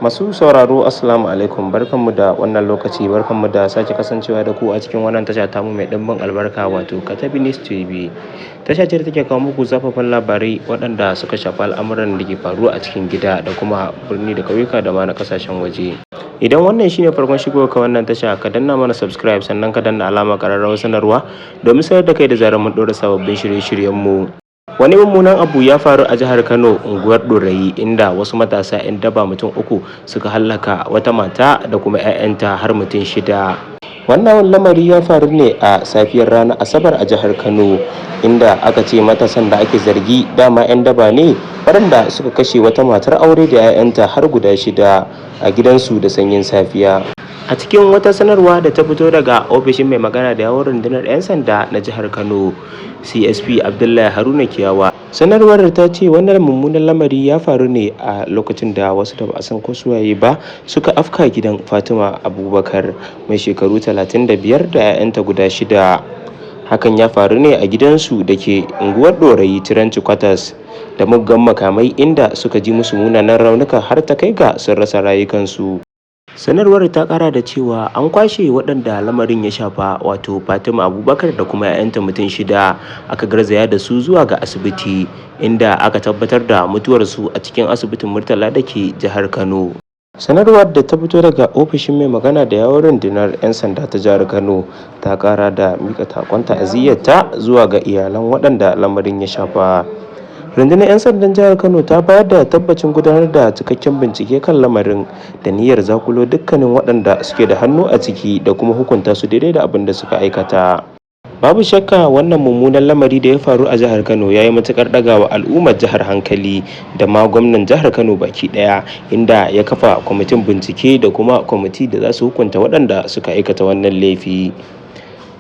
Masu sauraro Assalamu alaikum, barkanmu da wannan lokaci, barkanmu da sake kasancewa da ku a cikin wannan tasha tamu mai ɗimbin albarka wato Katabi News TV. Tasha ce da take kawo muku zafafan labarai waɗanda suka shafi al'amuran da ke faruwa a cikin gida da kuma birni da ƙauyuka da ma na ƙasashen waje. Idan wannan shine farkon shigowa ka wannan tasha, ka danna mana subscribe sannan ka danna alamar ƙararrawar sanarwa domin sanar da kai da zarar mun ɗora sababbin shirye-shiryenmu. Wani mummunan abu ya faru a jihar Kano, unguwar Ɗorayi, inda wasu matasa 'yan daba mutum uku suka hallaka wata mata da kuma 'ya'yanta har mutum 6. Wannan lamari ya faru ne a safiyar ranar Asabar a jihar Kano, inda aka ce matasan da ake zargi dama 'yan daba ne waɗanda suka kashe wata matar aure da 'ya'yanta har guda 6 a gidansu da sanyin safiya. A cikin wata sanarwa da ta fito daga ofishin mai magana da yawon rundunar 'yan sanda na jihar Kano, CSP Abdullahi Haruna Kiyawa, sanarwar ta ce wannan mummunan lamari ya faru ne a lokacin da wasu da ba a san ko suwaye ba suka afka gidan Fatima Abubakar mai shekaru 35 da 'ya'yanta guda 6. Hakan ya faru ne a gidansu da ke unguwar Ɗorayi Tiranci Kwatas da muggan makamai, inda suka ji musu munanan raunuka har ta kai ga sun rasa rayukansu. Sanarwar ta kara da cewa an kwashe waɗanda lamarin ya shafa wato Fatima Abubakar da kuma 'ya'yanta mutum 6 aka garzaya da su zuwa ga asibiti, inda aka tabbatar da mutuwarsu a cikin asibitin Murtala da ke jihar Kano. Sanarwar da ta fito daga ofishin mai magana da yawon rundunar 'yan sanda ta jihar Kano ta kara da mika takon ta'aziyyarta zuwa ga iyalan waɗanda lamarin ya shafa. Rundunar 'yan sandan jihar Kano ta bayar da tabbacin gudanar da cikakken bincike kan lamarin da niyyar zakulo dukkanin waɗanda suke da hannu a ciki da kuma hukunta su daidai da abin da suka aikata. Babu shakka wannan mummunan lamari da ya faru a jihar Kano ya yi matuƙar ɗagawa al'ummar jihar hankali da ma gwamnan jihar Kano baki ɗaya, inda ya kafa kwamitin bincike da kuma kwamiti da za su hukunta waɗanda suka aikata wannan laifi.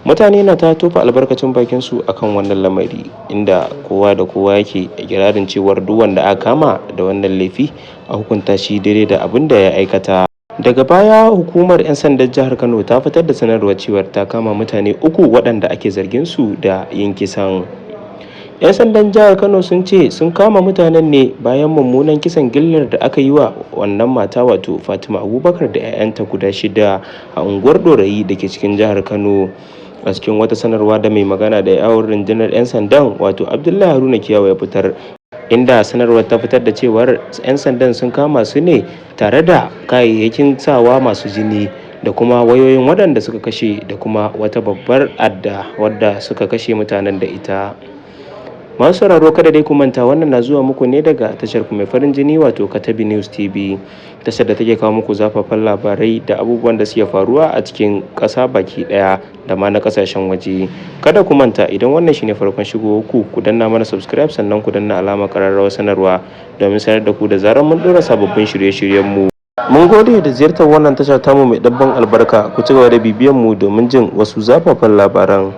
Mutane na ta tofa albarkacin bakin su akan wannan lamari, inda kowa da kowa yake ikirarin cewar duk wanda aka kama da wannan laifi a hukunta shi daidai da abin da ya aikata. Daga baya hukumar 'yan sandan jihar Kano ta fitar da sanarwar cewar ta kama mutane 3 waɗanda ake zargin su da yin kisan. 'Yan sandan jihar Kano sun ce sun kama mutanen ne bayan mummunan kisan gillar da aka yi wa wannan mata wato Fatima Abubakar da 'ya'yanta guda 6 a unguwar Ɗorayi da ke cikin jihar Kano. A cikin wata sanarwa da mai magana da yawon rundunar 'yan sandan wato Abdullahi Haruna Kiyawa ya fitar, inda sanarwar ta fitar da cewar 'yan sandan sun kama su ne tare da kayayyakin sawa masu jini da kuma wayoyin waɗanda suka kashe da kuma wata babbar adda wadda suka kashe mutanen da ita. Masu sauraro kada dai ku manta, wannan na zuwa muku ne daga tashar ku mai farin jini wato Katabi News TV, tashar da take kawo muku zafafan labarai da abubuwan da suke faruwa a cikin ƙasa baki ɗaya da ma na ƙasashen waje. Kada ku manta, idan wannan shine farkon shigowar ku, ku danna mana subscribe sannan ku danna alamar ƙararrawar sanarwa domin sanar da ku da zarar mun ɗora sababbin shirye-shiryenmu. Mun gode da ziyartar wannan tasha tamu mai ɗimbin albarka. Ku ci gaba da bibiyan mu domin jin wasu zafafan labaran.